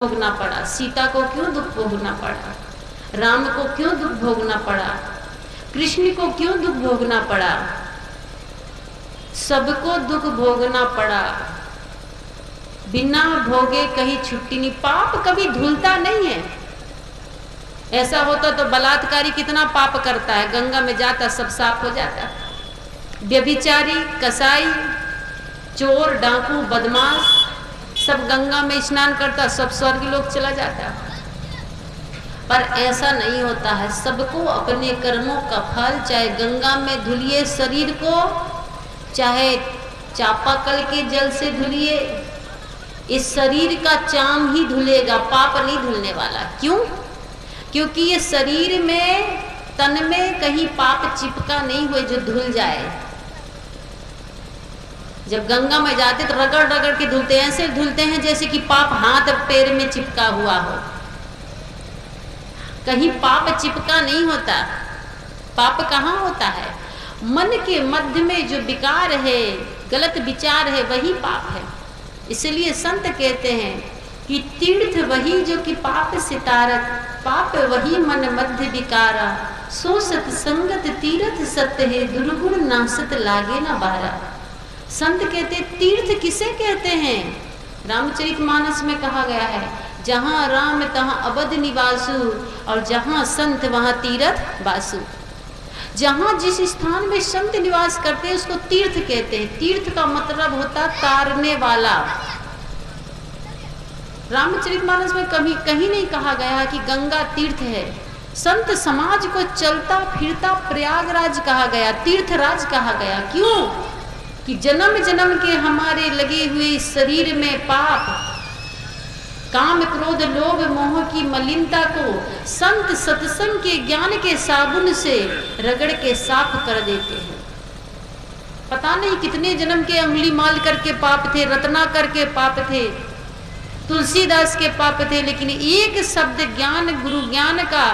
भोगना पड़ा, सीता को क्यों दुख भोगना पड़ा, राम को क्यों दुख भोगना पड़ा, कृष्ण को क्यों दुख भोगना पड़ा, सबको दुख भोगना पड़ा। बिना भोगे कहीं छुट्टी नहीं। पाप कभी धुलता नहीं है। ऐसा होता तो बलात्कारी कितना पाप करता है, गंगा में जाता सब साफ हो जाता। व्यभिचारी, कसाई, चोर, डाकू, बदमाश सब गंगा में स्नान करता, सब स्वर्ग लोक चला जाता। पर ऐसा नहीं होता है। सबको अपने कर्मों का फल, चाहे गंगा में धुलिए शरीर को, चाहे चापाकल के जल से धुलिए, इस शरीर का चाम ही धुलेगा, पाप नहीं धुलने वाला। क्यों? क्योंकि ये शरीर में, तन में कहीं पाप चिपका नहीं हुए जो धुल जाए। जब गंगा में जाते तो रगड़ रगड़ के धुलते हैं, ऐसे धुलते हैं जैसे कि पाप हाथ पैर में चिपका हुआ हो। कहीं पाप चिपका नहीं होता। पाप कहाँ होता है? मन के मध्य में जो विकार है, गलत विचार है, वही पाप है। इसलिए संत कहते हैं कि तीर्थ वही जो कि पाप से तारक, पाप वही मन मध्य विकारा, सो सत संगत तीर्थ सत्य है, दुर्गुण नासत लागे न बारा। संत कहते तीर्थ किसे कहते हैं? रामचरितमानस में कहा गया है, जहाँ राम तहाँ अवध निवासु, और जहाँ संत वहाँ तीर्थ वासु। जहाँ जिस स्थान में संत निवास करते हैं उसको तीर्थ कहते हैं। तीर्थ का मतलब होता तारने वाला। रामचरितमानस में कभी कहीं नहीं कहा गया कि गंगा तीर्थ है। संत समाज को चलता फिरता प्रयागराज कहा गया, तीर्थराज कहा गया। क्यों? कि जन्म जन्म के हमारे लगे हुए शरीर में पाप, काम, क्रोध, लोभ, मोह की मलिनता को संत सत्संग के ज्ञान के साबुन से रगड़ के साफ कर देते हैं। पता नहीं कितने जन्म के अंगुली माल करके पाप थे, रत्नाकर के पाप थे, तुलसीदास के पाप थे, लेकिन एक शब्द ज्ञान, गुरु ज्ञान का,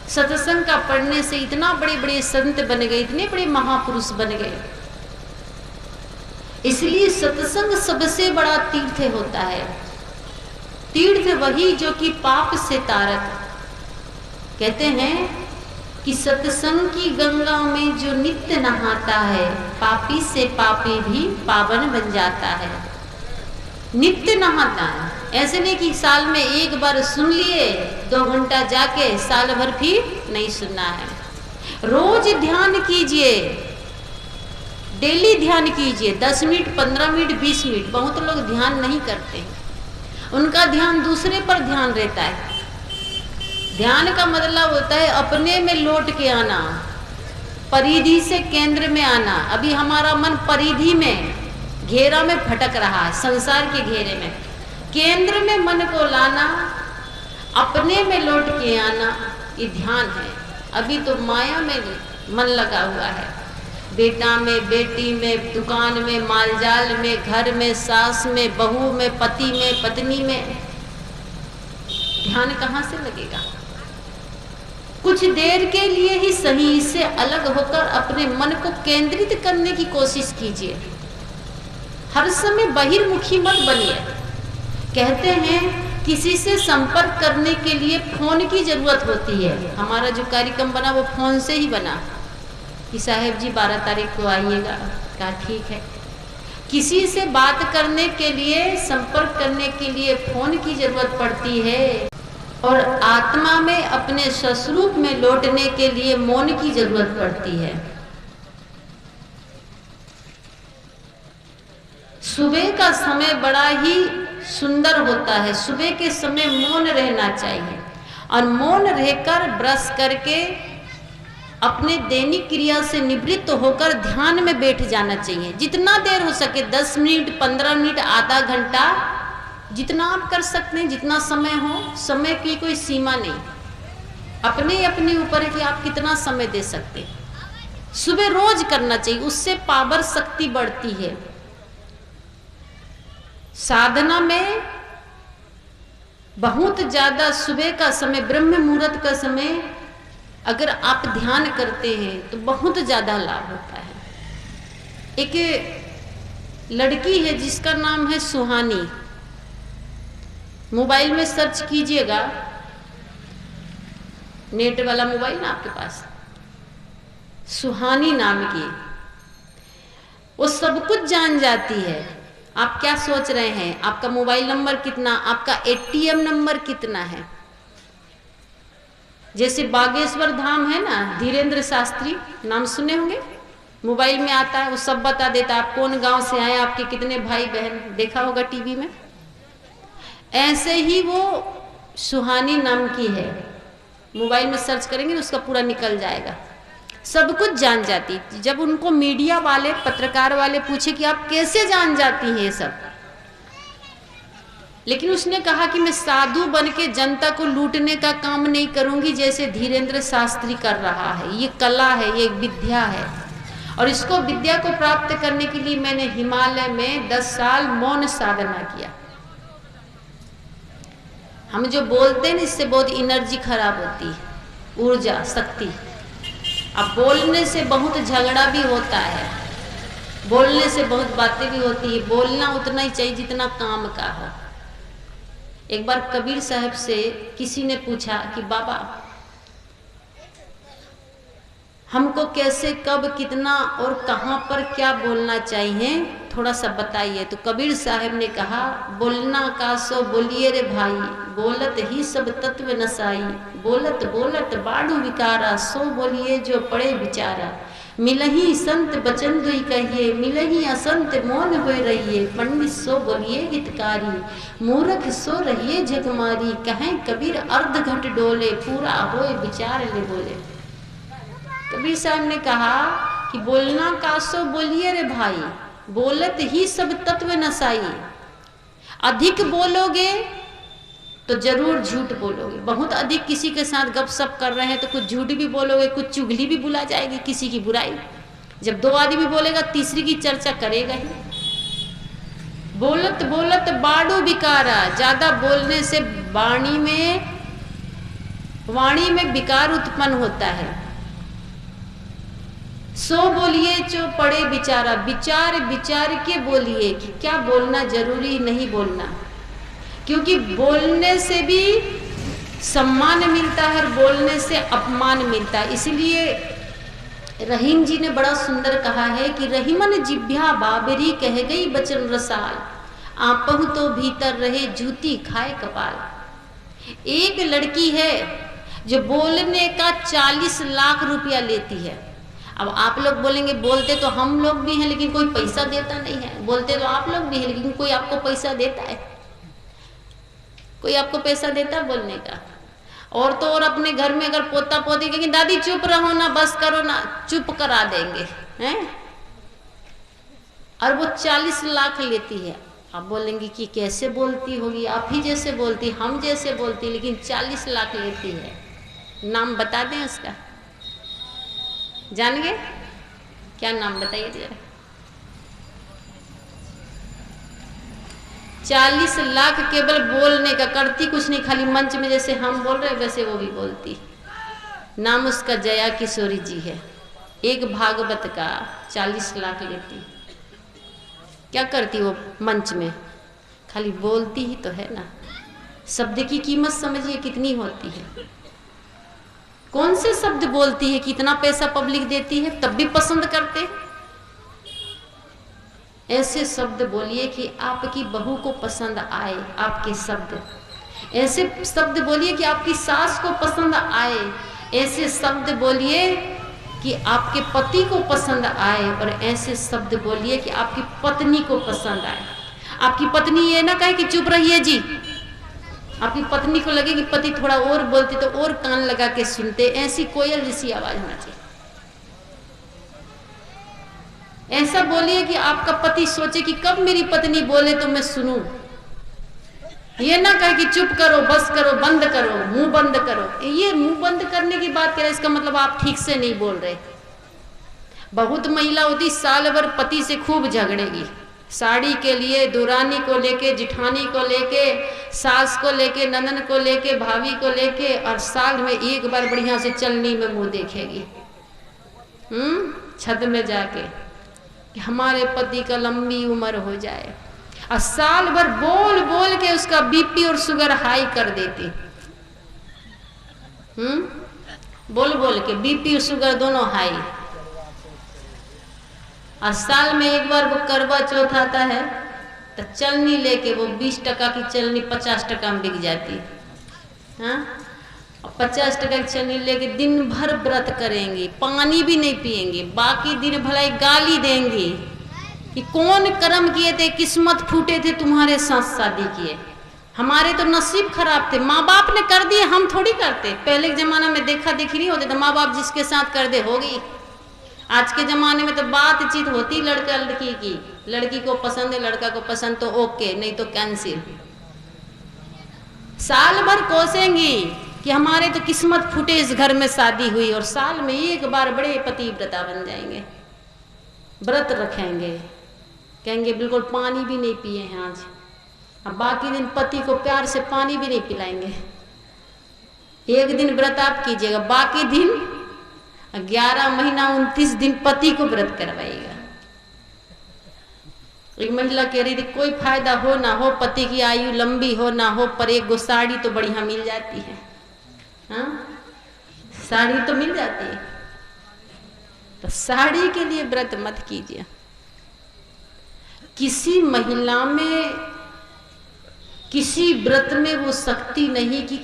सत्संग का पढ़ने से इतना बड़े बड़े संत बन गए, इतने बड़े महापुरुष बन गए। इसलिए सत्संग सबसे बड़ा तीर्थ होता है। तीर्थ वही जो कि पाप से तारक। कहते हैं कि सत्संग की गंगा में जो नित्य नहाता है, पापी से पापी भी पावन बन जाता है। नित्य नहाता है, ऐसे नहीं कि साल में एक बार सुन लिए, 2 घंटा जाके साल भर फिर नहीं सुनना है। रोज ध्यान कीजिए, डेली ध्यान कीजिए, 10 मिनट, 15 मिनट, 20 मिनट। बहुत लोग ध्यान नहीं करते, उनका ध्यान दूसरे पर ध्यान रहता है। ध्यान का मतलब होता है अपने में लौट के आना, परिधि से केंद्र में आना। अभी हमारा मन परिधि में, घेरा में भटक रहा है, संसार के घेरे में। केंद्र में मन को लाना, अपने में लौट के आना, ये ध्यान है। अभी तो माया में मन लगा हुआ है, बेटा में, बेटी में, दुकान में, मालजाल में, घर में, सास में, बहू में, पति में, पत्नी में। ध्यान कहाँ से लगेगा? कुछ देर के लिए ही सही, इससे अलग होकर अपने मन को केंद्रित करने की कोशिश कीजिए। हर समय बहिर्मुखी मत बनिए। कहते हैं किसी से संपर्क करने के लिए फोन की जरूरत होती है। हमारा जो कार्यक्रम बना वो फोन से ही बना कि साहेब जी 12 तारीख को आइएगा। कहा ठीक है। किसी से बात करने के लिए, संपर्क करने के लिए फोन की जरूरत पड़ती है, और आत्मा में अपने स्वस्वरूप में लौटने के लिए मौन की जरूरत पड़ती है। सुबह का समय बड़ा ही सुंदर होता है। सुबह के समय मौन रहना चाहिए, और मौन रहकर ब्रश करके अपने दैनिक क्रिया से निवृत्त होकर ध्यान में बैठ जाना चाहिए। जितना देर हो सके, 10 मिनट, 15 मिनट, आधा घंटा, जितना आप कर सकते हैं, जितना समय हो। समय की कोई सीमा नहीं, अपने अपने ऊपर है कि आप कितना समय दे सकते हैं। सुबह रोज करना चाहिए, उससे पावर शक्ति बढ़ती है। साधना में बहुत ज्यादा सुबह का समय, ब्रह्म मुहूर्त का समय अगर आप ध्यान करते हैं तो बहुत ज्यादा लाभ होता है। एक लड़की है जिसका नाम है सुहानी। मोबाइल में सर्च कीजिएगा, नेट वाला मोबाइल ना आपके पास, सुहानी नाम की, वो सब कुछ जान जाती है। आप क्या सोच रहे हैं, आपका मोबाइल नंबर कितना, आपका एटीएम नंबर कितना है। जैसे बागेश्वर धाम है ना, धीरेन्द्र शास्त्री नाम सुने होंगे, मोबाइल में आता है, वो सब बता देता है, आप कौन गांव से आए, आपके कितने भाई बहन, देखा होगा टीवी में। ऐसे ही वो सुहानी नाम की है, मोबाइल में सर्च करेंगे तो उसका पूरा निकल जाएगा, सब कुछ जान जाती। जब उनको मीडिया वाले, पत्रकार वाले पूछे कि आप कैसे जान जाती हैं ये सब, लेकिन उसने कहा कि मैं साधु बन के जनता को लूटने का काम नहीं करूंगी जैसे धीरेन्द्र शास्त्री कर रहा है। ये कला है, ये विद्या है, और इसको विद्या को प्राप्त करने के लिए मैंने हिमालय में 10 साल मौन साधना किया। हम जो बोलते हैं ना, इससे बहुत एनर्जी खराब होती है, ऊर्जा, शक्ति। अब बोलने से बहुत झगड़ा भी होता है, बोलने से बहुत बातें भी होती है, बोलना उतना ही चाहिए जितना काम का हो। एक बार कबीर साहब से किसी ने पूछा कि बाबा हमको कैसे, कब, कितना और कहाँ पर क्या बोलना चाहिए, थोड़ा सा बताइए। तो कबीर साहब ने कहा, बोलना का सो बोलिए रे भाई, बोलत ही सब तत्व नसाई, बोलत बोलत बाड़ू विकारा, सो बोलिए जो पड़े विचारा, मिलही संत बचन दुई कहिए, मिलही असंत मौन होए रहिए, पंडित सो बोलिए हितकारी, मूर्ख सो रहिए जगमारी, कहें कबीर अर्ध घट डोले, पूरा होए विचार ले बोले। कबीर साहब ने कहा कि बोलना का सो बोलिए रे भाई, बोलत ही सब तत्व नसाई। अधिक बोलोगे तो जरूर झूठ बोलोगे, बहुत अधिक किसी के साथ गपशप कर रहे हैं तो कुछ झूठ भी बोलोगे, कुछ चुगली भी बुला जाएगी, किसी की बुराई। जब 2 आदमी बोलेगा, तीसरी की चर्चा करेगा ही। बोलत बोलत बाड़ू बिकारा, ज्यादा बोलने से वाणी में विकार उत्पन्न होता है। सो बोलिए जो पड़े विचारा, विचार विचार के बोलिए कि क्या बोलना जरूरी, नहीं बोलना, क्योंकि बोलने से भी सम्मान मिलता है और बोलने से अपमान मिलता है। इसलिए रहीम जी ने बड़ा सुंदर कहा है कि रहीमन जिभ्या बाबरी कह गई बचन रसाल, आपहु तो भीतर रहे जूती खाए कपाल। एक लड़की है जो बोलने का 40 लाख रुपया लेती है। अब आप लोग बोलेंगे बोलते तो हम लोग भी हैं लेकिन कोई पैसा देता नहीं है, बोलते तो आप लोग भी हैं लेकिन कोई आपको पैसा देता है? कोई आपको पैसा देता है बोलने का? और तो और अपने घर में अगर पोता पोती कहेंगे दादी चुप रहो ना, बस करो ना, चुप करा देंगे हैं, और वो 40 लाख लेती है। आप बोलेंगे कि कैसे बोलती होगी, आप ही जैसे बोलती, हम जैसे बोलती, लेकिन 40 लाख लेती है। नाम बता दें उसका, जान गए? क्या नाम बताइए जरा। 40 लाख केवल बोलने का, करती कुछ नहीं, खाली मंच में जैसे हम बोल रहे वैसे वो भी बोलती। नाम उसका जया किशोरी जी है। एक भागवत का 40 लाख लेती। क्या करती वो मंच में? खाली बोलती ही तो है ना। शब्द की कीमत समझिए कितनी होती है। कौन से शब्द बोलती है, कितना पैसा पब्लिक देती है, तब भी पसंद करते। ऐसे शब्द बोलिए कि आपकी बहू को पसंद आए आपके शब्द। ऐसे शब्द बोलिए कि आपकी सास को पसंद आए। ऐसे शब्द बोलिए कि आपके पति को पसंद आए, और ऐसे शब्द बोलिए कि आपकी पत्नी को पसंद आए। आपकी पत्नी ये ना कहे कि चुप रहिए जी, आपकी पत्नी को लगे कि पति थोड़ा और बोलते तो और कान लगा के सुनते। ऐसी कोयल जैसी आवाज होना चाहिए। ऐसा बोलिए कि आपका पति सोचे कि कब मेरी पत्नी बोले तो मैं सुनूं। ये ना कहे कि चुप करो, बस करो, बंद करो, मुंह बंद करो। ये मुंह बंद करने की बात करें, इसका मतलब आप ठीक से नहीं बोल रहे। बहुत महिला होती साल भर पति से खूब झगड़ेगी, साड़ी के लिए, दुरानी को लेके, जिठानी को लेके, सास को लेके, ननन को लेके, भाभी को लेके, और साल में एक बार बढ़िया से चलनी में मुंह देखेगी छत में जाके कि हमारे पति का लंबी उम्र हो जाए। और साल भर बोल बोल के उसका बीपी और शुगर हाई कर देती। बोल बोल के बीपी और शुगर दोनों हाई। और साल में एक बार वो करवा चौथ आता है तो चलनी लेके वो 20 टका की चलनी 50 टका में बिक जाती। हाँ, 50 टका की चलनी लेके दिन भर व्रत करेंगी, पानी भी नहीं पिएंगे, बाकी दिन भलाई गाली देंगी कि कौन कर्म किए थे, किस्मत फूटे थे तुम्हारे साथ शादी किए, हमारे तो नसीब खराब थे, माँ बाप ने कर दिए, हम थोड़ी करते। पहले के जमाना में देखा देखी नहीं होते तो माँ बाप जिसके साथ कर दे होगी। आज के जमाने में तो बातचीत होती लड़का लड़की की, लड़की को पसंद है, लड़का को पसंद तो ओके, नहीं तो कैंसिल। साल भर कोसेंगी कि हमारे तो किस्मत फूटे, इस घर में शादी हुई, और साल में एक बार बड़े पतिव्रता बन जाएंगे, व्रत रखेंगे, कहेंगे बिल्कुल पानी भी नहीं पिए हैं आज। अब बाकी दिन पति को प्यार से पानी भी नहीं पिलाएंगे। एक दिन व्रत आप कीजिएगा, बाकी दिन 11 महीना 29 दिन पति को व्रत करवाएगा। एक महिला कह रही थी कोई फायदा हो ना हो, पति की आयु लंबी हो ना हो, पर एक गो साड़ी तो बढ़िया मिल जाती है। हाँ, साड़ी तो मिल जाती है, तो साड़ी के लिए व्रत मत कीजिए। किसी महिला में, किसी व्रत में वो शक्ति नहीं कि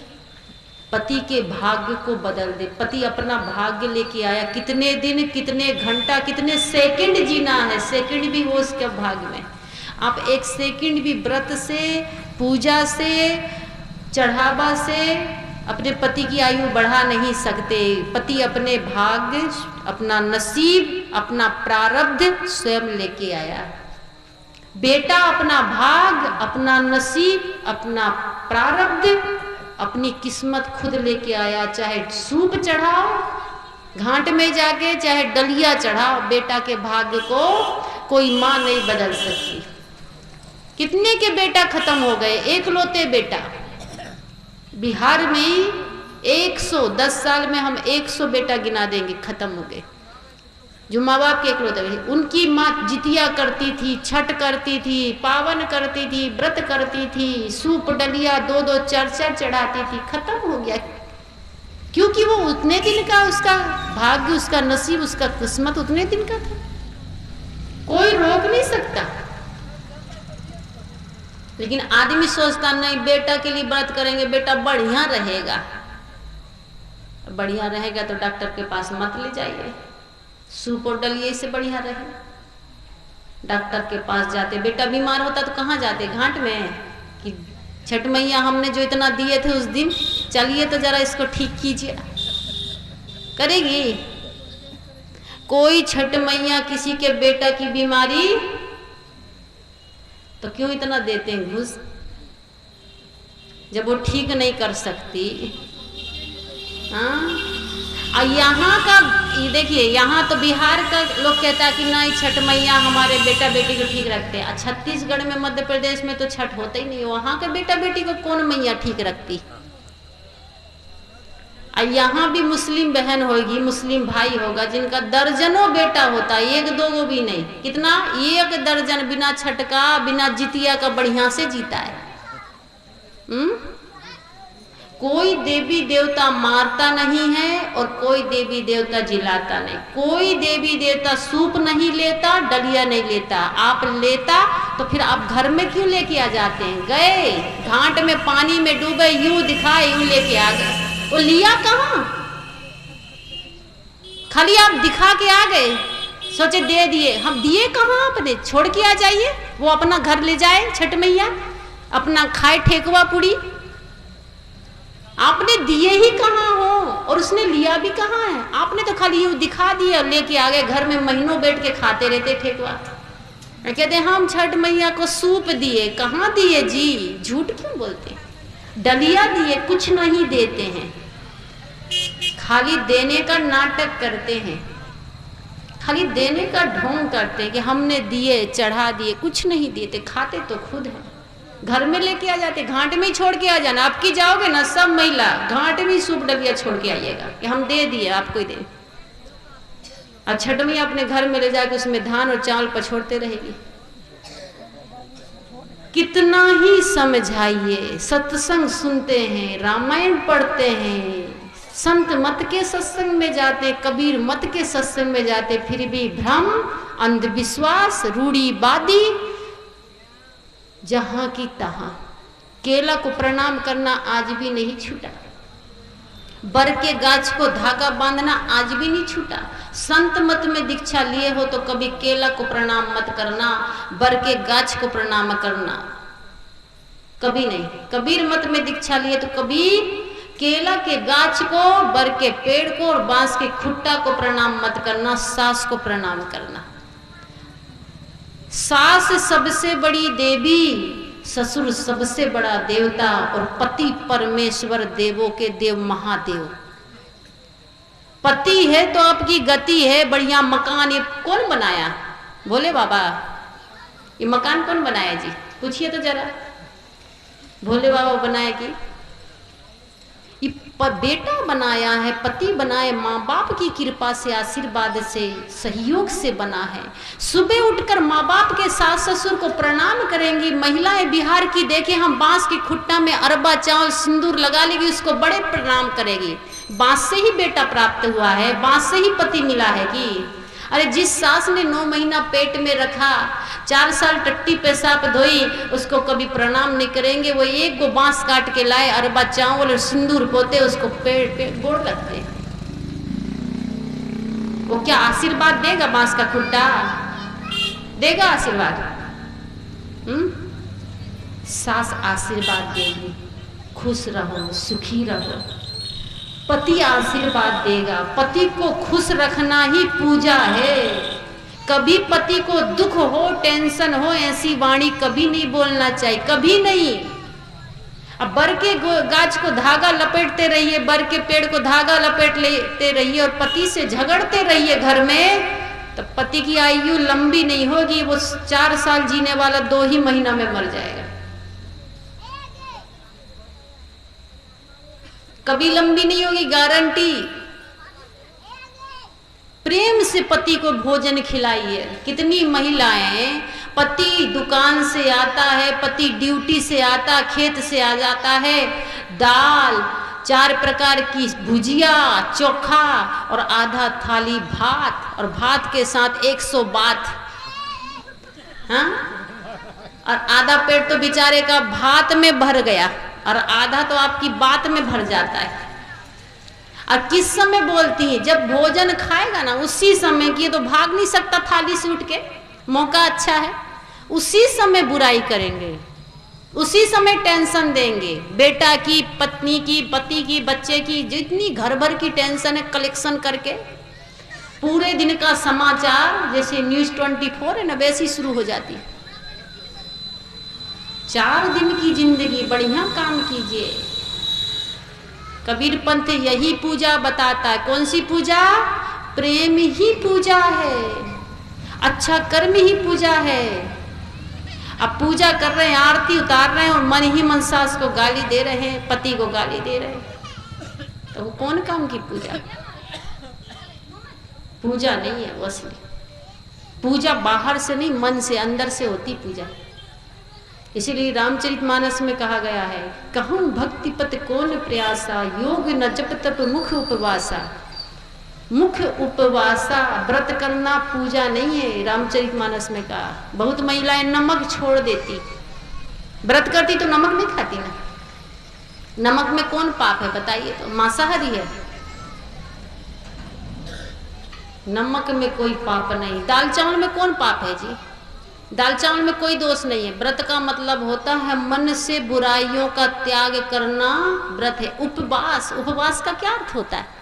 पति के भाग्य को बदल दे। पति अपना भाग्य लेके आया, कितने दिन, कितने घंटा, कितने सेकंड जीना है, सेकंड भी हो उसके भाग्य में। आप एक सेकंड भी व्रत से, पूजा से, चढ़ावा से अपने पति की आयु बढ़ा नहीं सकते। पति अपने भाग्य, अपना नसीब, अपना प्रारब्ध स्वयं लेके आया। बेटा अपना भाग, अपना नसीब, अपना प्रारब्ध, अपनी किस्मत खुद लेके आया। चाहे सूप चढ़ाओ घाट में जाके, चाहे डलिया चढ़ाओ, बेटा के भाग्य को कोई माँ नहीं बदल सकती। कितने के बेटा खत्म हो गए, एकलौते बेटा। बिहार में 110 साल में हम 100 बेटा गिना देंगे, खत्म हो गए जो माँ बाप के एकलौते। उनकी माँ जितिया करती थी, छठ करती थी, पावन करती थी, व्रत करती थी, सूप डलिया 2-2 4-4 चढ़ाती थी, खत्म हो गया। क्योंकि वो उतने दिन का उसका भाग्य, उसका नसीब, उसका किस्मत उतने दिन का था, कोई रोक नहीं सकता। लेकिन आदमी सोचता नहीं बेटा के लिए व्रत करेंगे, बेटा बढ़िया रहेगा, बढ़िया रहेगा तो डॉक्टर के पास मत ले जाइए, सूप और डलिए से बढ़िया रहे। डॉक्टर के पास जाते, बेटा बीमार होता तो कहाँ जाते, घाट में, कि छठ मैया हमने जो इतना दिए थे उस दिन, चलिए तो जरा इसको ठीक कीजिए। करेगी कोई छठ मैया किसी के बेटा की बीमारी तो क्यों इतना देते हैं घूस, जब वो ठीक नहीं कर सकती। हाँ, और यहाँ का देखिए, यहाँ तो बिहार का लोग कहता है कि नहीं छठ मैया हमारे बेटा बेटी को ठीक रखते हैं। छत्तीसगढ़ में, मध्य प्रदेश में तो छठ होता ही नहीं, वहाँ के बेटा बेटी को कौन मैया ठीक रखती। और यहाँ भी मुस्लिम बहन होगी, मुस्लिम भाई होगा जिनका दर्जनों बेटा होता है, 1-2 भी नहीं, कितना 1 दर्जन बिना छठ का, बिना जितिया का बढ़िया से जीता है। कोई देवी देवता मारता नहीं है और कोई देवी देवता जिलाता नहीं, कोई देवी देवता सूप नहीं लेता, डलिया नहीं लेता। आप लेता तो फिर आप घर में क्यों लेके आ जाते हैं, गए घाट में पानी में डूबे, यूं दिखाए, यूं लेके आ गए, वो लिया कहाँ, खाली आप दिखा के आ गए, सोचे दे दिए, हम दिए कहाँ, आपने छोड़ के आ जाइए, वो अपना घर ले जाए छठ मैया, अपना खाए ठेकुआ पूड़ी, आपने दिए ही कहाँ हो और उसने लिया भी कहाँ है। आपने तो खाली यूं दिखा दिया, लेके आ गए, घर में महीनों बैठ के खाते रहते ठेकुआ। कहते हम छठ मैया को सूप दिए, कहाँ दिए जी, झूठ क्यों बोलते, डलिया दिए, कुछ नहीं देते हैं, खाली देने का नाटक करते हैं, खाली देने का ढोंग करते हैं कि हमने दिए, चढ़ा दिए, कुछ नहीं देते, खाते तो खुद है, घर में लेके आ जाते, घाट में ही छोड़ के आ जाना। आपकी जाओगे ना सब महिला घाट में सूप डलिया छोड़ के आइएगा कि हम दे दिए आपको ही दे। और छठ में अपने घर में ले जाके उसमें धान और चावल पछोड़ते रहेगी। कितना ही समझाइए, सत्संग सुनते हैं, रामायण पढ़ते हैं, संत मत के सत्संग में जाते, कबीर मत के सत्संग में जाते, फिर भी भ्रम, अंधविश्वास, रूढ़ीवादी जहां की तहां। केला को प्रणाम करना आज भी नहीं छूटा, बर के गाछ को धागा बांधना आज भी नहीं छूटा। संत मत में दीक्षा लिए हो तो कभी केला को प्रणाम मत करना, बर के गाछ को प्रणाम करना कभी नहीं। कबीर मत में दीक्षा लिए तो कभी केला के गाछ को, बर के पेड़ को और बांस के खुट्टा को प्रणाम मत करना, सास को प्रणाम करना। सास सबसे बड़ी देवी, ससुर सबसे बड़ा देवता और पति परमेश्वर, देवों के देव महादेव। पति है तो आपकी गति है। बढ़िया मकान ये कौन बनाया? बोले बाबा, ये मकान कौन बनाया जी? पूछिए तो जरा। भोले बाबा बनाया कि ये बेटा बनाया है, पति बनाए, माँ बाप की कृपा से, आशीर्वाद से, सहयोग से बना है। सुबह उठकर माँ बाप के सास ससुर को प्रणाम करेंगी। महिलाएं बिहार की देखें, हम बांस की खुट्टा में अरबा चावल सिंदूर लगा लेगी, उसको बड़े प्रणाम करेगी। बांस से ही बेटा प्राप्त हुआ है, बांस से ही पति मिला है कि अरे जिस सास ने 9 महीना पेट में रखा, 4 साल टट्टी पेशाब धोई, उसको कभी प्रणाम नहीं करेंगे। वो एक गो बांस काट के लाए, अरबा चावल और सिंदूर पोते, उसको पेड़ पे गोड़ लगते। वो क्या आशीर्वाद देगा? बांस का खुट्टा देगा आशीर्वाद? सास आशीर्वाद देगी, खुश रहो, सुखी रहो। पति आशीर्वाद देगा। पति को खुश रखना ही पूजा है। कभी पति को दुख हो, टेंशन हो, ऐसी वाणी कभी नहीं बोलना चाहिए, कभी नहीं। अब बर के गाछ को धागा लपेटते रहिए, बर के पेड़ को धागा लपेट लेते रहिए और पति से झगड़ते रहिए घर में, तो पति की आयु लंबी नहीं होगी। वो 4 साल जीने वाला 2 ही महीना में मर जाएगा। कभी लंबी नहीं होगी, गारंटी। प्रेम से पति को भोजन खिलाइए। कितनी महिलाएं, पति दुकान से आता है, पति ड्यूटी से आता, खेत से आ जाता है, दाल, 4 प्रकार की भुजिया, चोखा और आधा थाली भात, और भात के साथ 100 बात, हाँ? और आधा पेट तो बेचारे का भात में भर गया और आधा तो आपकी बात में भर जाता है। और किस समय बोलती है? जब भोजन खाएगा ना, उसी समय की, तो भाग नहीं सकता थाली से उठ के, मौका अच्छा है, उसी समय बुराई करेंगे, उसी समय टेंशन देंगे। बेटा की, पत्नी की, पति की, बच्चे की, जितनी घर भर की टेंशन है, कलेक्शन करके पूरे दिन का समाचार जैसे न्यूज़ 24 है ना, वैसी शुरू हो जाती है। 4 दिन की जिंदगी बढ़िया काम कीजिए। कबीर पंथ यही पूजा बताता है। कौन सी पूजा? प्रेम ही पूजा है, अच्छा कर्म ही पूजा है। अब पूजा कर रहे हैं, आरती उतार रहे हैं और मन ही मन सास को गाली दे रहे हैं, पति को गाली दे रहे हैं, तो वो कौन काम की पूजा? पूजा नहीं है वो असली पूजा। बाहर से नहीं, मन से, अंदर से होती पूजा। इसीलिए रामचरितमानस में कहा गया है, कहूँ भक्ति पत कौन प्रयासा, योग न जप तप मुख उपवासा। मुख उपवासा, व्रत करना पूजा नहीं है। रामचरितमानस में कहा, बहुत महिलाएं नमक छोड़ देती, व्रत करती तो नमक नहीं खाती ना। नमक में कौन पाप है बताइए? तो मांसाहारी है। नमक में कोई पाप नहीं। दाल चावल में कौन पाप है जी? दाल चावल में कोई दोष नहीं है। व्रत का मतलब होता है मन से बुराइयों का त्याग करना, व्रत है। उपवास, उपवास का क्या अर्थ होता है?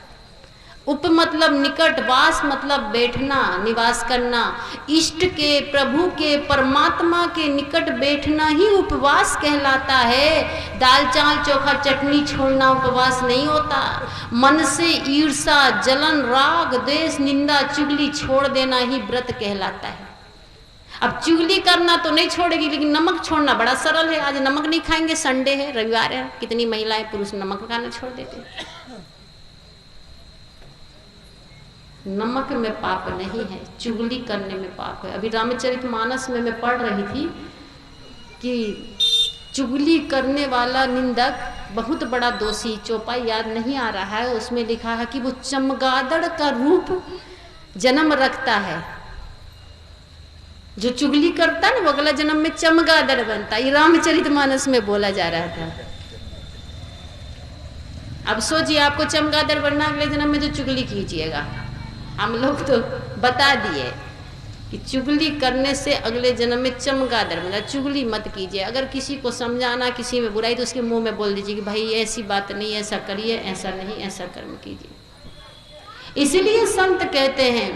उप मतलब निकट, वास मतलब बैठना, निवास करना। इष्ट के, प्रभु के, परमात्मा के निकट बैठना ही उपवास कहलाता है। दाल चावल चोखा चटनी छोड़ना उपवास नहीं होता। मन से ईर्षा, जलन, राग, द्वेष, निंदा, चुगली छोड़ देना ही व्रत कहलाता है। अब चुगली करना तो नहीं छोड़ेगी, लेकिन नमक छोड़ना बड़ा सरल है। आज नमक नहीं खाएंगे, संडे है, रविवार है, कितनी महिलाएं पुरुष नमक खाना छोड़ देते हैं। नमक में पाप नहीं है, चुगली करने में पाप है। अभी रामचरितमानस में मैं पढ़ रही थी, कि चुगली करने वाला निंदक बहुत बड़ा दोषी, चौपाई याद नहीं आ रहा है, उसमें लिखा है कि वो चमगादड़ का रूप जन्म रखता है। जो चुगली करता है ना वो अगला जन्म में चमगादड़ बनता है। ये रामचरितमानस में बोला जा रहा था। अब सोचिए आपको चमगादड़ बनना, अगले जन्म में तो चुगली कीजिएगा। हम लोग तो बता दिए कि चुगली करने से अगले जन्म में चमगादड़ बनना। चुगली मत कीजिए। अगर किसी को समझाना, किसी में बुराई, तो उसके मुंह में बोल दीजिए कि भाई ऐसी बात नहीं, ऐसा करिए, ऐसा नहीं, ऐसा कर्म कीजिए। इसलिए संत कहते हैं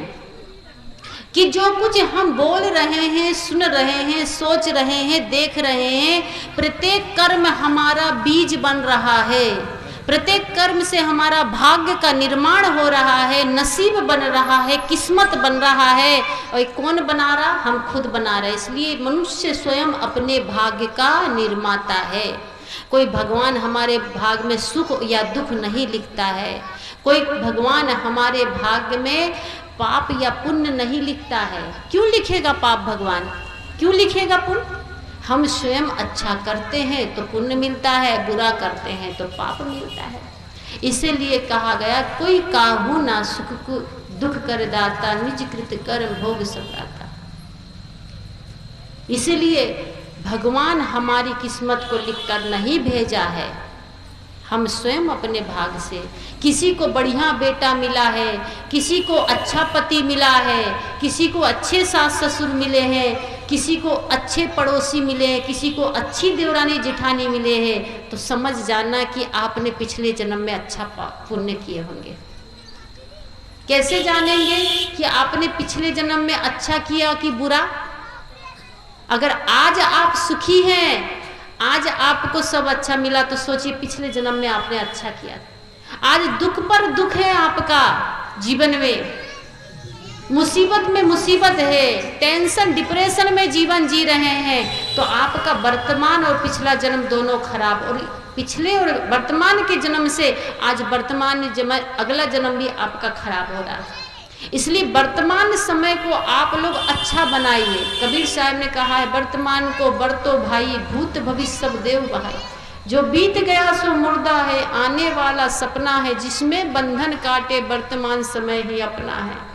कि जो कुछ हम बोल रहे हैं, सुन रहे हैं, सोच रहे हैं, देख रहे हैं, प्रत्येक कर्म हमारा बीज बन रहा है। प्रत्येक कर्म से हमारा भाग्य का निर्माण हो रहा है, नसीब बन रहा है, किस्मत बन रहा है। और कौन बना रहा? हम खुद बना रहे। इसलिए मनुष्य स्वयं अपने भाग्य का निर्माता है। कोई भगवान हमारे भाग्य में सुख या दुख नहीं लिखता है। कोई भगवान हमारे भाग्य में पाप या पुण्य नहीं लिखता है। क्यों लिखेगा पाप भगवान? क्यों लिखेगा पुण्य? हम स्वयं अच्छा करते हैं तो पुण्य मिलता है, बुरा करते हैं तो पाप मिलता है। इसीलिए कहा गया कोई काहू ना सुख को दुख कर दाता, निज कृत कर्म भोग सकाता। इसीलिए भगवान हमारी किस्मत को लिखकर नहीं भेजा है, हम स्वयं अपने भाग से। किसी को बढ़िया बेटा मिला है, किसी को अच्छा पति मिला है, किसी को अच्छे सास ससुर मिले हैं, किसी को अच्छे पड़ोसी मिले हैं, किसी को अच्छी देवरानी जेठानी मिले हैं, तो समझ जाना कि आपने पिछले जन्म में अच्छा पुण्य किए होंगे। कैसे जानेंगे कि आपने पिछले जन्म में अच्छा किया कि बुरा? अगर आज आप सुखी हैं, आज आपको सब अच्छा मिला, तो सोचिए पिछले जन्म में आपने अच्छा किया। आज दुख पर दुख है आपका जीवन में, मुसीबत में मुसीबत है, टेंशन डिप्रेशन में जीवन जी रहे हैं, तो आपका वर्तमान और पिछला जन्म दोनों खराब। और पिछले और वर्तमान के जन्म से आज वर्तमान अगला जन्म भी आपका खराब हो रहा है। इसलिए वर्तमान समय को आप लोग अच्छा बनाइए। कबीर साहब ने कहा है, वर्तमान को बरतो भाई, भूत भविष्य सब देव बहाई। जो बीत गया सो मुर्दा है, आने वाला सपना है, जिसमें बंधन काटे वर्तमान समय ही अपना है।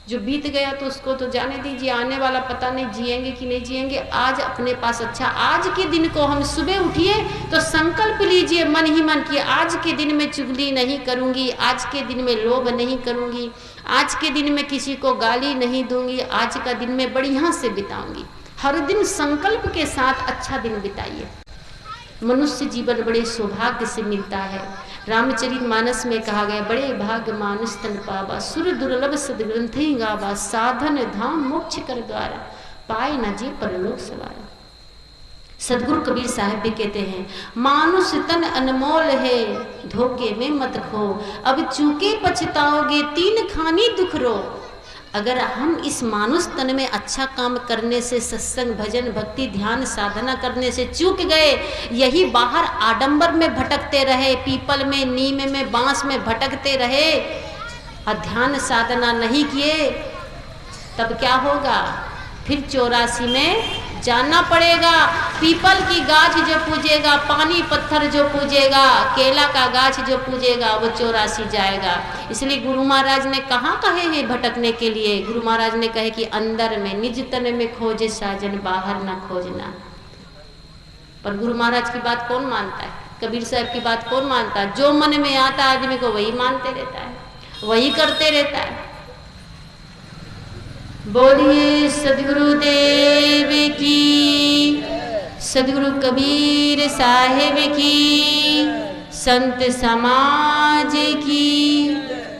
जो बीत गया तो उसको तो जाने दीजिए, आने वाला पता नहीं जिएंगे कि नहीं जिएंगे। आज अपने पास अच्छा, आज के दिन को हम सुबह उठिए तो संकल्प लीजिए मन ही मन कि आज के दिन में चुगली नहीं करूंगी, आज के दिन में लोभ नहीं करूंगी, आज के दिन में किसी को गाली नहीं दूंगी, आज का दिन में बढ़िया से बिताऊंगी। हर दिन संकल्प के साथ अच्छा दिन बिताइए। मनुष्य जीवन बड़े सौभाग्य से मिलता है। रामचरितमानस में कहा गया, बड़े भाग्य मानुष तन पावा, सुर दुर्लभ सदग्रंथि गावा, साधन धाम मोक्ष कर द्वारा, पाए न जी परलोक सवारा। सदगुरु कबीर साहब भी कहते हैं, मानुष तन अनमोल है, धोखे में मत खो, अब चूके पछताओगे, तीन खानी दुख रो। अगर हम इस मानुष तन में अच्छा काम करने से, सत्संग भजन भक्ति ध्यान साधना करने से चूक गए, यही बाहर आडंबर में भटकते रहे, पीपल में नीम में बांस में भटकते रहे और ध्यान साधना नहीं किए, तब क्या होगा? फिर 84 में जानना पड़ेगा। पीपल की गाछ जो पूजेगा, पानी पत्थर जो पूजेगा, केला का गाछ जो पूजेगा, वो 84 जाएगा। इसलिए गुरु महाराज ने कहाँ कहे हैं भटकने के लिए? गुरु महाराज ने कहे कि अंदर में निज तन में खोजे साजन, बाहर न खोजना। पर गुरु महाराज की बात कौन मानता है? कबीर साहब की बात कौन मानता है? जो मन में आता आदमी को वही मानते रहता है, वही करते रहता है। बोलिए सदगुरु देव की, सदगुरु कबीर साहिब की, संत समाज की,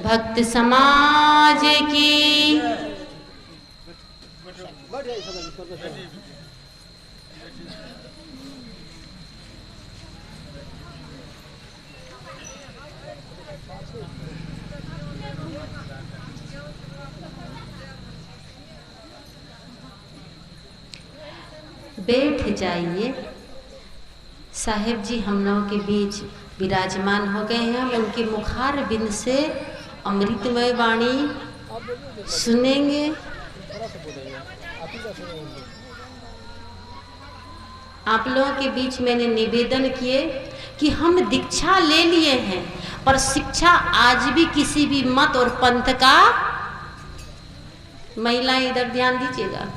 भक्त समाज की। बैठ जाइए। साहेब जी हम लोगों के बीच विराजमान हो गए हैं। हम उनके मुखार बिंद से अमृतमय वाणी सुनेंगे। आप लोगों के बीच मैंने निवेदन किए कि हम दीक्षा ले लिए हैं, पर शिक्षा आज भी किसी भी मत और पंथ का। महिलाएं इधर ध्यान दीजिएगा।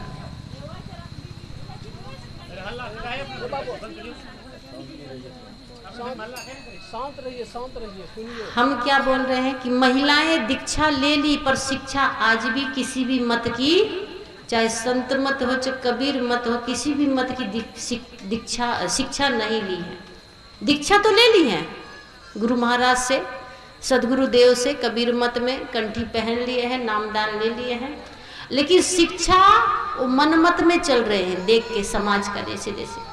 शांत रहिए, सुनिए। हम क्या बोल रहे हैं कि महिलाएं दीक्षा ले ली, पर शिक्षा आज भी किसी भी मत की, चाहे संत मत हो चाहे कबीर मत हो, किसी भी मत की शिक्षा नहीं ली है। दीक्षा तो ले ली है गुरु महाराज से, सदगुरु देव से, कबीर मत में कंठी पहन लिए हैं, नामदान ले लिए हैं, लेकिन शिक्षा वो मन मत में चल रहे हैं, देख के समाज का जैसे जैसे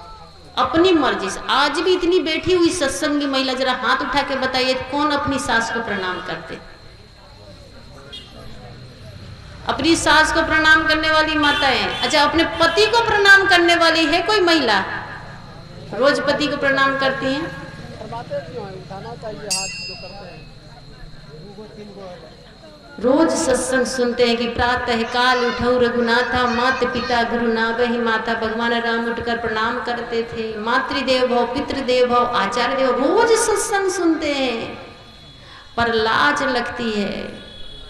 अपनी मर्जी से। आज भी इतनी बैठी हुई सत्संगी महिला, जरा हाथ उठा के बताइए कौन अपनी सास को प्रणाम करते? अपनी सास को प्रणाम करने वाली माताएं। अच्छा, अपने पति को प्रणाम करने वाली है कोई महिला? रोज पति को प्रणाम करती हैं? उठाना चाहिए हाथ जो करते हैं। रोज सत्संग सुनते हैं कि प्रातः काल उठऊ रघुनाथा, मात पिता गुरु नावहि माता, भगवान राम उठकर प्रणाम करते थे। मातृदेव भव, पितृदेव भव, आचार्य देव, रोज सत्संग सुनते हैं, पर लाज लगती है।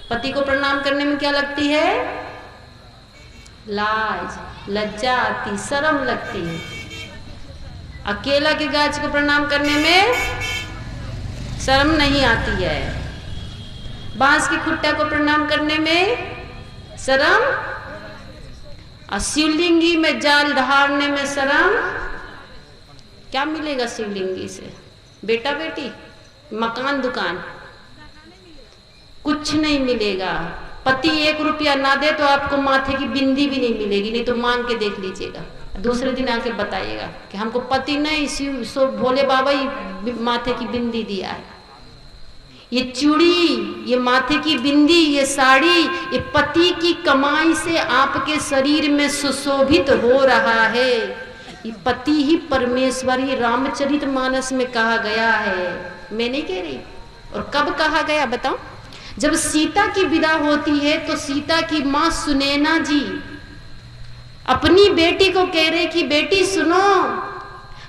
पति को प्रणाम करने में क्या लगती है? लाज, लज्जा आती, शर्म लगती है। अकेला के गाछ को प्रणाम करने में शर्म नहीं आती है। बांस की खुट्टा को प्रणाम करने में शर्म, और शिवलिंगी में जाल ढारने में शर्म। क्या मिलेगा शिवलिंगी से? बेटा बेटी, मकान दुकान, कुछ नहीं मिलेगा। पति 1 रुपया ना दे तो आपको माथे की बिंदी भी नहीं मिलेगी, नहीं तो मांग के देख लीजिएगा, दूसरे दिन आके बताइएगा कि हमको पति नहीं, शिव सो भोले बाबा ही माथे की बिंदी दिया है। ये चूड़ी, ये माथे की बिंदी, ये साड़ी, ये पति की कमाई से आपके शरीर में सुशोभित हो रहा है। ये पति ही परमेश्वर, ही रामचरितमानस में कहा गया है, मैं नहीं कह रही। और कब कहा गया बताओ? जब सीता की विदा होती है तो सीता की माँ सुनैना जी अपनी बेटी को कह रहे कि बेटी सुनो,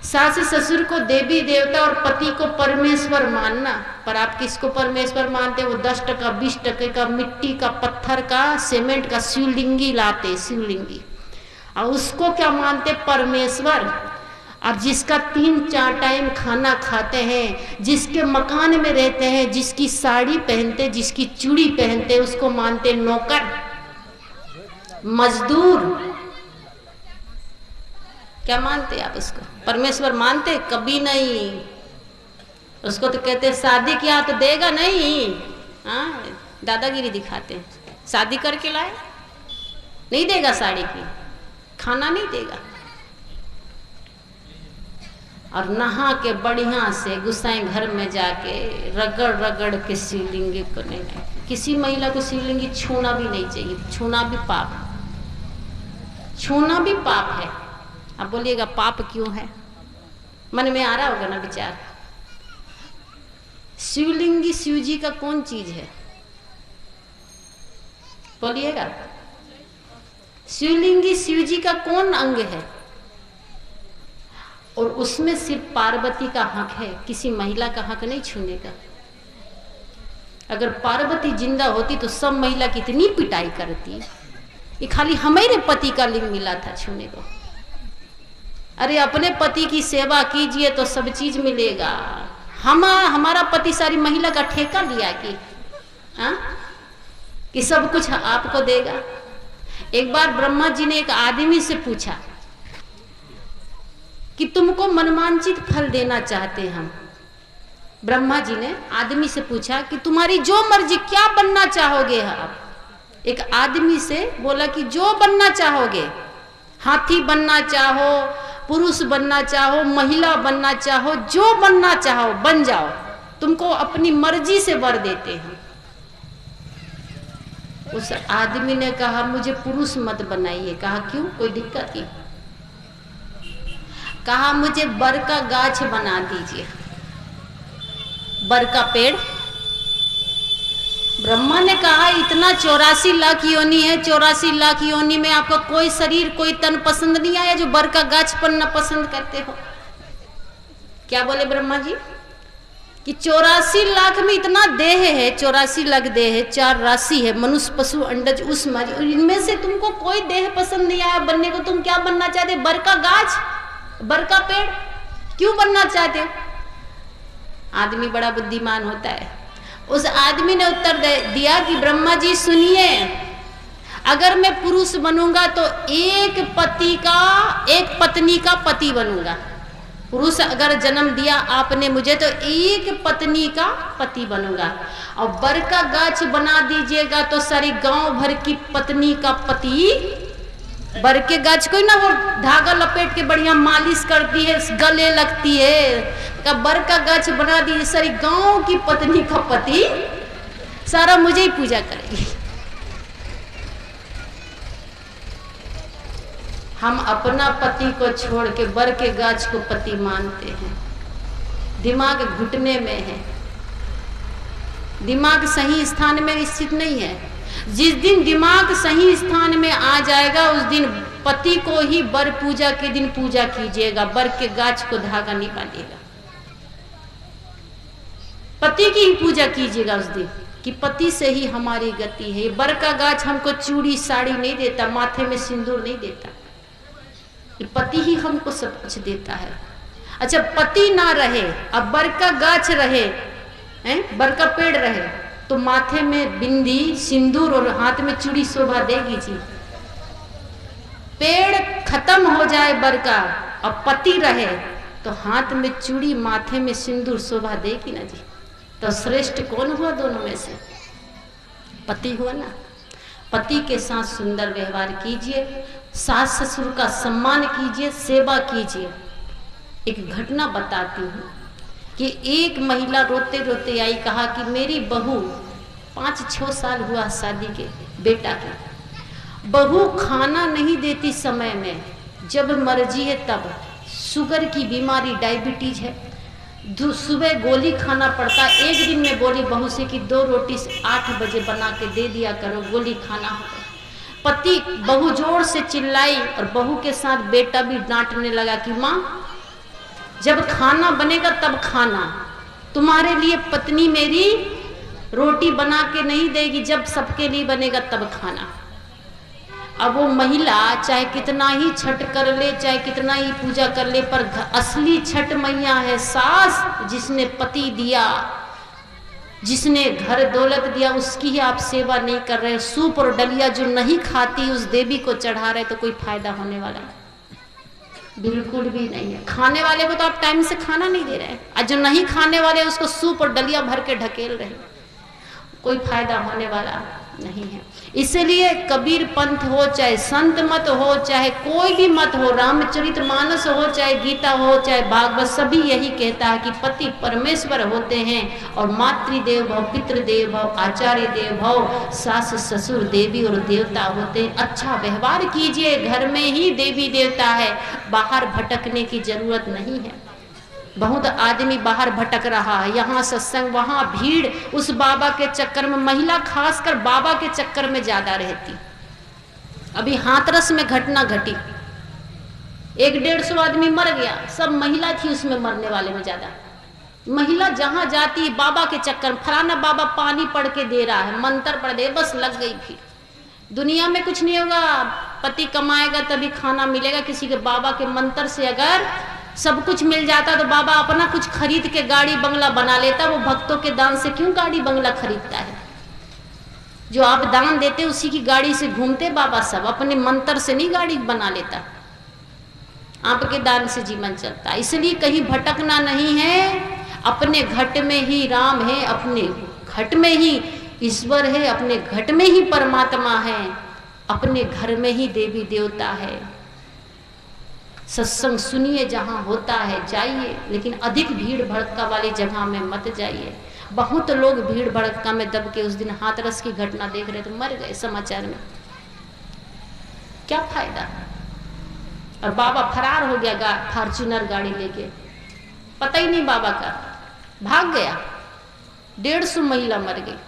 सास ससुर को देवी देवता और पति को परमेश्वर मानना। पर आप किसको परमेश्वर मानते? वो 10 टका 20 टके का मिट्टी का, पत्थर का, सीमेंट का शिवलिंगी लाते, शिवलिंगी, और उसको क्या मानते? परमेश्वर। अब जिसका 3-4 टाइम खाना खाते हैं, जिसके मकान में रहते हैं, जिसकी साड़ी पहनते, जिसकी चूड़ी पहनते, उसको मानते नौकर, मजदूर। क्या मानते आप उसको? परमेश्वर मानते? कभी नहीं। उसको तो कहते शादी किया तो देगा नहीं। हाँ, दादागिरी दिखाते हैं। शादी करके लाए, नहीं देगा साड़ी की, खाना नहीं देगा। और नहा के बढ़िया से गुस्साई घर में जाके रगड़ रगड़ के शिवलिंगी को नहीं, किसी महिला को शिवलिंगी छूना भी नहीं चाहिए। छूना भी पाप, छूना भी पाप है। अब बोलिएगा पाप क्यों है? मन में आ रहा होगा ना विचार। शिवलिंगी शिव जी का कौन चीज है? बोलिएगा, शिवलिंगी शिव जी का कौन अंग है? और उसमें सिर्फ पार्वती का हक है, किसी महिला का हक नहीं छूने का। अगर पार्वती जिंदा होती तो सब महिला की इतनी पिटाई करती। ये खाली हमारे पति का लिंग मिला था छूने को। अरे अपने पति की सेवा कीजिए तो सब चीज मिलेगा। हमारा पति सारी महिला का ठेका लिया कि सब कुछ आपको देगा। एक बार ब्रह्मा जी ने एक आदमी से पूछा कि तुमको मनमांचित फल देना चाहते हम। ब्रह्मा जी ने आदमी से पूछा कि तुम्हारी जो मर्जी, क्या बनना चाहोगे आप? एक आदमी से बोला कि जो बनना चाहोगे, हाथी बनना चाहो, पुरुष बनना चाहो, महिला बनना चाहो, जो बनना चाहो बन जाओ, तुमको अपनी मर्जी से वर देते हैं। उस आदमी ने कहा मुझे पुरुष मत बनाइए। कहा क्यों, कोई दिक्कत ही? कहा मुझे बर का गाछ बना दीजिए, बर का पेड़ ब्रह्मा ने कहा इतना 84 लाख योनि है, 84 लाख योनि में आपको कोई शरीर कोई तन पसंद नहीं आया जो बर का गाछ पन्ना पसंद करते हो? क्या बोले ब्रह्मा जी कि 84 लाख में इतना देह है, 84 लाख देह है, 4 राशि है, मनुष्य पशु अंडज उष्मा, इनमें से तुमको कोई देह पसंद नहीं आया बनने को, तुम क्या बनना चाहते? बर का गाछ, बर का पेड़ क्यों बनना चाहते हो? आदमी बड़ा बुद्धिमान होता है। उस आदमी ने उत्तर दिया कि ब्रह्मा जी सुनिए, अगर मैं पुरुष बनूंगा तो एक पत्नी का पति बनूंगा। पुरुष अगर जन्म दिया आपने मुझे तो एक पत्नी का पति बनूंगा, और बर का गाछ बना दीजिएगा तो सारी गांव भर की पत्नी का पति। बर के गाछ कोई ना वो धागा लपेट के बढ़िया मालिश करती है, गले लगती है, का बर का गाछ बना दीजिए सारी गांव की पत्नी का पति सारा मुझे ही पूजा करेगी। हम अपना पति को छोड़ के बर के गाछ को पति मानते हैं। दिमाग घुटने में है, दिमाग सही स्थान में स्थित नहीं है। जिस दिन दिमाग सही स्थान में आ जाएगा उस दिन पति को ही बर पूजा के दिन पूजा कीजिएगा, बर के गाछ को धागा नहीं बांधिएगा, पति की ही पूजा कीजिएगा उस दिन कि पति से ही हमारी गति है। बर का गाछ हमको चूड़ी साड़ी नहीं देता, माथे में सिंदूर नहीं देता, कि पति ही हमको सब कुछ देता है। अच्छा पति ना रहे अब बर का गाछ रहे, बर का पेड़ रहे तो माथे में बिंदी सिंदूर और हाथ में चूड़ी शोभा देगी जी? पेड़ खत्म हो जाए बर का अब पति रहे तो हाथ में चूड़ी माथे में सिंदूर शोभा देगी ना जी? तो श्रेष्ठ कौन हुआ दोनों में से? पति हुआ ना। पति के साथ सुंदर व्यवहार कीजिए, सास ससुर का सम्मान कीजिए, सेवा कीजिए। एक घटना बताती हूँ कि एक महिला रोते रोते आई, कहा कि मेरी बहू 5-6 साल हुआ शादी के बेटा के, बहू खाना नहीं देती समय में, जब मर्जी है तब, शुगर की बीमारी डायबिटीज है, सुबह गोली खाना पड़ता। एक दिन में बोली बहू से कि 2 रोटी 8 बजे बना के दे दिया करो, गोली खाना होगा। पति बहू जोर से चिल्लाई और बहू के साथ बेटा भी डांटने लगा कि माँ जब खाना बनेगा तब खाना, तुम्हारे लिए पत्नी मेरी रोटी बना के नहीं देगी, जब सबके लिए बनेगा तब खाना। अब वो महिला चाहे कितना ही छठ कर ले, चाहे कितना ही पूजा कर ले, पर असली छठ मैया है सास, जिसने पति दिया, जिसने घर दौलत दिया, उसकी ही आप सेवा नहीं कर रहे। सूप और डलिया जो नहीं खाती उस देवी को चढ़ा रहे तो कोई फायदा होने वाला बिल्कुल भी नहीं है। खाने वाले को तो आप टाइम से खाना नहीं दे रहे, और जो नहीं खाने वाले उसको सूप और डलिया भर के ढकेल रहे, कोई फायदा होने वाला नहीं है। इसलिए कबीर पंथ हो, चाहे संत मत हो, चाहे कोई भी मत हो, रामचरितमानस हो, चाहे गीता हो, चाहे भागवत, सभी यही कहता है कि पति परमेश्वर होते हैं और मातृदेव भव, पितृदेव भव, आचार्य देव भव, सास ससुर देवी और देवता होते हैं। अच्छा व्यवहार कीजिए, घर में ही देवी देवता है, बाहर भटकने की जरूरत नहीं है। बहुत आदमी बाहर भटक रहा है, यहाँ सत्संग वहाँ भीड़, उस बाबा के चक्कर में, महिला खासकर बाबा के चक्कर में ज्यादा रहती। अभी हाथरस में घटना घटी, 100-150 आदमी मर गया, सब महिला थी उसमें मरने वाले में ज्यादा। महिला जहाँ जाती बाबा के चक्कर, फलाना बाबा पानी पढ़ के दे रहा है, मंत्र पढ़ दे, बस लग गई। फिर दुनिया में कुछ नहीं होगा, पति कमाएगा तभी खाना मिलेगा। किसी के बाबा के मंत्र से अगर सब कुछ मिल जाता तो बाबा अपना कुछ खरीद के गाड़ी बंगला बना लेता। वो भक्तों के दान से क्यों गाड़ी बंगला खरीदता है? जो आप दान देते उसी की गाड़ी से घूमते बाबा सब, अपने मंत्र से नहीं गाड़ी बना लेता, आपके दान से जीवन चलता है। इसलिए कहीं भटकना नहीं है, अपने घट में ही राम है, अपने घट में ही ईश्वर है, अपने घट में ही परमात्मा है, अपने घर में ही देवी देवता है। सत्संग सुनिए, जहाँ होता है जाइए, लेकिन अधिक भीड़ भड़का वाली जगह में मत जाइए। बहुत लोग भीड़ भड़का में दब के, उस दिन हाथरस की घटना देख रहे तो मर गए समाचार में, क्या फायदा। और बाबा फरार हो गया फॉर्च्यूनर गाड़ी लेके, पता ही नहीं बाबा का, भाग गया। 150 महिला मर गई।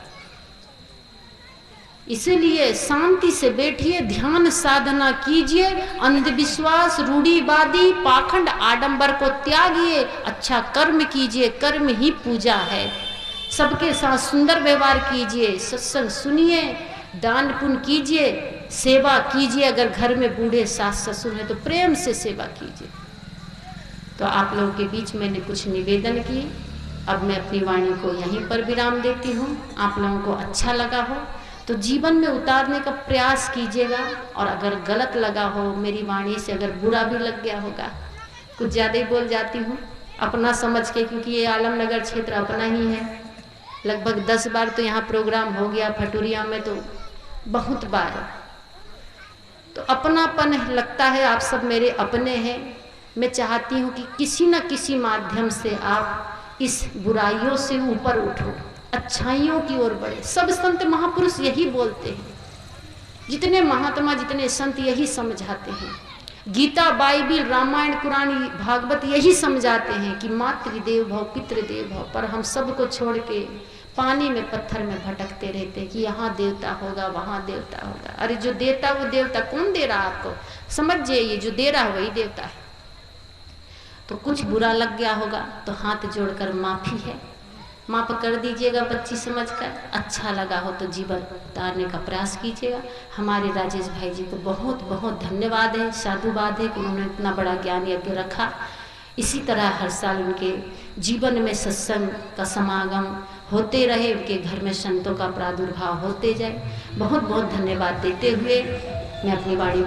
इसलिए शांति से बैठिए, ध्यान साधना कीजिए, अंधविश्वास, रूढ़िवादी, पाखंड, आडंबर को त्यागिए, अच्छा कर्म कीजिए, कर्म ही पूजा है। सबके साथ सुंदर व्यवहार कीजिए, सत्संग सुनिए, दान पुण्य कीजिए, सेवा कीजिए। अगर घर में बूढ़े सास ससुर हैं तो प्रेम से सेवा कीजिए। तो आप लोगों के बीच मैंने कुछ निवेदन किए। अब मैं अपनी वाणी को यहीं पर विराम देती हूँ। आप लोगों को अच्छा लगा हो तो जीवन में उतारने का प्रयास कीजिएगा, और अगर गलत लगा हो, मेरी वाणी से अगर बुरा भी लग गया होगा, कुछ ज़्यादा ही बोल जाती हूँ अपना समझ के, क्योंकि ये आलमनगर क्षेत्र अपना ही है। लगभग 10 बार तो यहाँ प्रोग्राम हो गया, भटूरिया में तो बहुत बार। तो अपनापन लगता है, आप सब मेरे अपने हैं। मैं चाहती हूँ कि किसी न किसी माध्यम से आप इस बुराइयों से ऊपर उठो, अच्छाइयों की ओर बढ़े। सब संत महापुरुष यही बोलते हैं, जितने महात्मा, जितने संत यही समझाते हैं। गीता, बाइबिल, रामायण, कुरान, भागवत यही समझाते हैं कि मातृदेव भव, पितृदेव भव। पर हम सबको छोड़ के पानी में, पत्थर में भटकते रहते हैं कि यहाँ देवता होगा, वहाँ देवता होगा। अरे जो देता वो देवता कौन दे रहा आपको? समझ जाइए, जो दे रहा वही देवता है। तो कुछ बुरा लग गया होगा तो हाथ जोड़कर माफ़ी है, माफ़ कर दीजिएगा बच्ची समझकर। अच्छा लगा हो तो जीवन उतारने का प्रयास कीजिएगा। हमारे राजेश भाई जी को बहुत बहुत धन्यवाद है, साधुवाद है कि उन्होंने इतना बड़ा ज्ञान यज्ञ रखा। इसी तरह हर साल उनके जीवन में सत्संग का समागम होते रहे, उनके घर में संतों का प्रादुर्भाव होते जाए। बहुत बहुत धन्यवाद देते हुए मैं अपनी वाणी